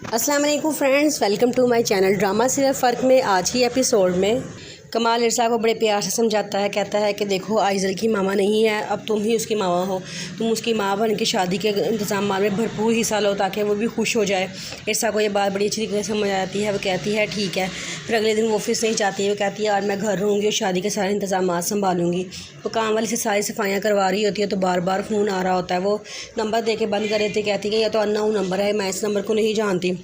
अस्सलाम वालेकुम friends, welcome to my channel drama serial Farq में। आज ही एपिसोड में कमाल इरसा को बड़े प्यार से समझाता है। कहता है कि देखो आइज़ल की मामा नहीं है, अब तुम ही उसकी मामा हो। तुम उसकी माँ बन के शादी के इंतज़ाम में भरपूर हिस्सा लो ताकि वो भी खुश हो जाए। इरसा को ये बात बड़ी अच्छी तरीके से समझ आती है। वो कहती है ठीक है। फिर अगले दिन वो ऑफिस नहीं जाती है। वो कहती है आज मैं घर रहूँगी और शादी के सारे इंतज़ाम संभालूँगी। वो काम वाली से सारी सफाइयाँ करवा रही होती है तो बार बार फ़ोन आ रहा होता है। वो नंबर दे के बंद कर देती है। कहती है यह तो अननोन नंबर है, मैं इस नंबर को नहीं जानती।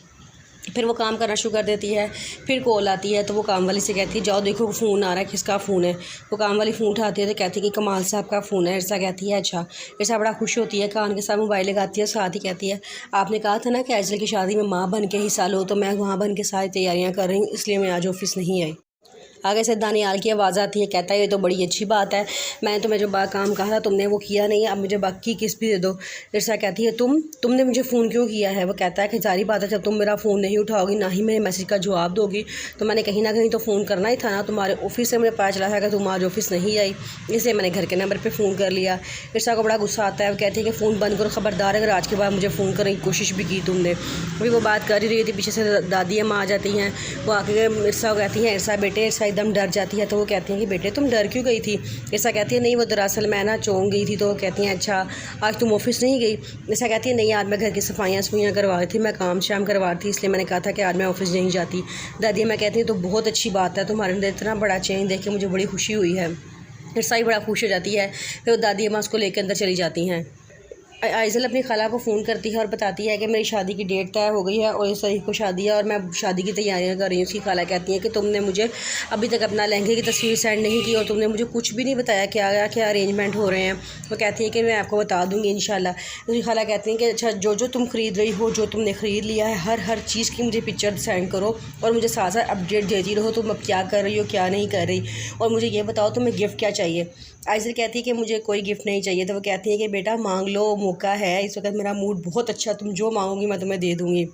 फिर वो काम करना शुरू कर देती है। फिर कॉल आती है तो वो काम वाली से कहती है जाओ देखो फ़ोन आ रहा है, किसका फ़ोन है। वो काम वाली फ़ोन उठाती है तो कहती है कि कमाल साहब का फ़ोन है। इरसा कहती है अच्छा। इरसा बड़ा खुश होती है, कान के साथ मोबाइल लगाती है, साथ ही कहती है आपने कहा था ना कि आइज़ल की शादी में माँ बन के हिस्सा लो, तो मैं वहाँ बन के सारी तैयारियाँ कर रही हूँ, इसलिए मैं आज ऑफिस नहीं आई। आगे से दानियाल की आवाज़ आती है। कहता है ये तो बड़ी अच्छी बात है, मैंने तुम्हें जो काम कहा था तुमने वो किया नहीं, अब मुझे बाकी किस्त भी दे दो। इरसा कहती है तुमने मुझे फ़ोन क्यों किया है। वो कहता है कि सारी बात है, जब तुम मेरा फ़ोन नहीं उठाओगी ना ही मेरे मैसेज का जवाब दोगी तो मैंने कहीं ना कहीं तो फ़ोन करना ही था ना। तुम्हारे ऑफिस से मुझे पता चला था कि तुम आज ऑफिस नहीं आई, इसलिए मैंने घर के नंबर पर फ़ोन कर लिया। इरसा को बड़ा गुस्सा आता है। वो कहती है कि फ़ोन बंद करो, ख़बरदार अगर आज के बाद मुझे फ़ोन करने की कोशिश भी की तुमने। अभी वो बात कर ही रही थी, पीछे से दादी अम्मा आ जाती हैं। वो आके इरसा को कहती हैं इरसा बेटे। इरसा एकदम डर जाती है तो वो कहती हैं कि बेटे तुम डर क्यों गई थी। ऐसा कहती है नहीं वो दरअसल मैं ना चौंक गई थी। तो वो कहती हैं अच्छा आज तुम ऑफिस नहीं गई। ऐसा कहती है नहीं यार मैं घर की सफाइयाँ करवा रही थी, मैं काम शाम करवा रही थी, इसलिए मैंने कहा था कि आज मैं ऑफिस नहीं जाती। दादी मैं कहती हूँ तो बहुत अच्छी बात है, तुम्हारे अंदर इतना बड़ा चेंज देख के मुझे बड़ी खुशी हुई है। फिर साई बड़ा खुश हो जाती है। फिर दादी अम्मा उसको लेकर अंदर चली जाती हैं। आइज़ल अपनी खाला को फ़ोन करती है और बताती है कि मेरी शादी की डेट तय हो गई है और इस तारीख को शादी है और मैं शादी की तैयारियां कर रही हूँ। उसकी खाला कहती है कि तुमने मुझे अभी तक अपना लहंगे की तस्वीर सेंड नहीं की और तुमने मुझे कुछ भी नहीं बताया क्या क्या अरेंजमेंट हो रहे हैं। वो कहती है कि मैं आपको बता दूँगी इंशाल्लाह। उसकी खाला कहती हैं कि अच्छा जो जो तुम ख़रीद रही हो, जो तुमने ख़रीद लिया है, हर चीज़ की मुझे पिक्चर सेंड करो और मुझे साथ साथ अपडेट देती रहो तुम अब क्या कर रही हो क्या नहीं कर रही, और मुझे ये बताओ तुम्हें गिफ्ट क्या चाहिए। आइज़ल कहती है कि मुझे कोई गिफ्ट नहीं चाहिए। तो वो कहती है कि बेटा मांग लो, मौका है, इस वक्त मेरा मूड बहुत अच्छा, तुम जो मांगोगी मैं तुम्हें दे दूँगी।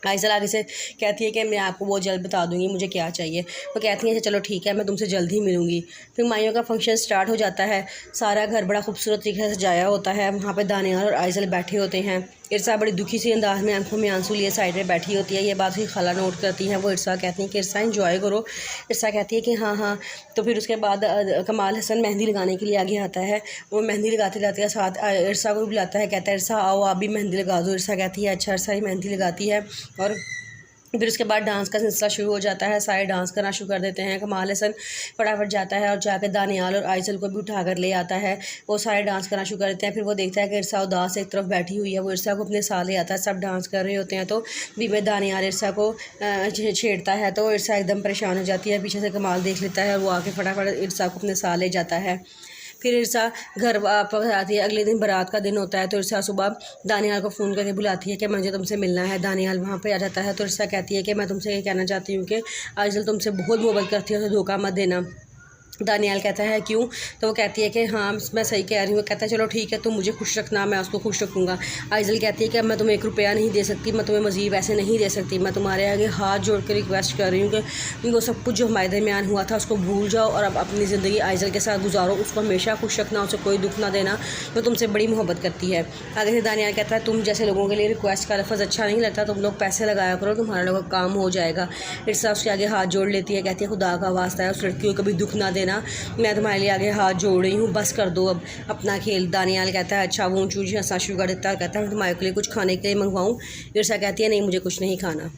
आइज़ल आगे से कहती है कि मैं आपको बहुत जल्द बता दूँगी मुझे क्या चाहिए। वो कहती हैं चलो ठीक है मैं तुमसे जल्द ही मिलूँगी। फिर माइयों का फंक्शन स्टार्ट हो जाता है। सारा घर बड़ा खूबसूरत तरीके से सजाया होता है। वहाँ पे दानियाल और आइज़ल बैठे होते हैं। इरसा बड़ी दुखी सी अंदाज में आंखों में आंसू लिए साइड में बैठी होती है। ये बात उसकी खाला नोट करती हैं। वो इरसा कहती हैं कि इरसा एंजॉय करो। इरसा कहती है कि हाँ हाँ। तो फिर उसके बाद कमाल हसन मेहंदी लगाने के लिए आगे आता है। वो मेहंदी लगाते लगाते साथ इरसा को बुलाता है। कहता है इरसा आओ आप भी मेहंदी लगा दो। इरसा कहती है अच्छा। इरसा ही मेहंदी लगाती है और फिर उसके बाद डांस का सिलसिला शुरू हो जाता है। सारे डांस करना शुरू कर देते हैं। कमाल हसन फटाफट जाता है और जाकर दानियाल और आइज़ल को भी उठा कर ले आता है। वो सारे डांस करना शुरू कर देते हैं। फिर वो देखता है कि इरसा उदास एक तरफ बैठी हुई है। वो इरसा को अपने साथ ले आता है। सब डांस कर रहे होते हैं तो बीबी दानियाल इरसा को छेड़ता है तो इरसा एकदम परेशान हो जाती है। पीछे से कमाल देख लेता है और वो आके फटाफट इरसा को अपने साथ ले जाता है। फिर इरसा घर वापस आती है। अगले दिन बारात का दिन होता है तो इरसा सुबह दानियाल को फ़ोन करके बुलाती है कि मुझे तुमसे मिलना है। दानियाल वहाँ पे आ जाता है तो इरसा कहती है कि मैं तुमसे ये कहना चाहती हूँ कि आइज़ल तुमसे बहुत मोहब्बत करती है तो धोखा मत देना। दानियाल कहता है क्यों। तो वो कहती है कि हाँ मैं सही कह रही हूँ। कहता है चलो ठीक है तुम मुझे खुश रखना, मैं उसको खुश रखूँगा। आइज़ल कहती है कि अब मैं तुम्हें 1 रुपया नहीं दे सकती, मैं तुम्हें मज़ीद पैसे नहीं दे सकती। मैं तुम्हारे आगे हाथ जोड़ कर रिक्वेस्ट कर रही हूँ कि वो सब कुछ जो हमारे दरमियान हुआ था उसको भूल जाओ और अब अपनी ज़िंदगी आइज़ल के साथ गुजारो। उसको हमेशा खुश रखना, उसे कोई दुख ना देना। वो तुमसे बड़ी मोहब्बत करती है। आगे से दानियाल कहता है तुम जैसे लोगों के लिए रिक्वेस्ट का लफ्ज़ अच्छा नहीं लगता, तुम लोग पैसे लगाया करो, तुम्हारा लोगों का काम हो जाएगा। इरसा उसके आगे हाथ जोड़ लेती है। कहती है खुदा का वास्ता है उस लड़की को कभी दुख ना देना, मैं तुम्हारे लिए आगे हाथ जोड़ रही हूँ, बस कर दो अब अपना खेल। दानियाल कहता है अच्छा। वो ऊँची ऊँची हंसना शुरू कर देता है। कहता है मैं तुम्हारे के लिए कुछ खाने के लिए मंगवाऊँ। इरसा कहती है नहीं मुझे कुछ नहीं खाना।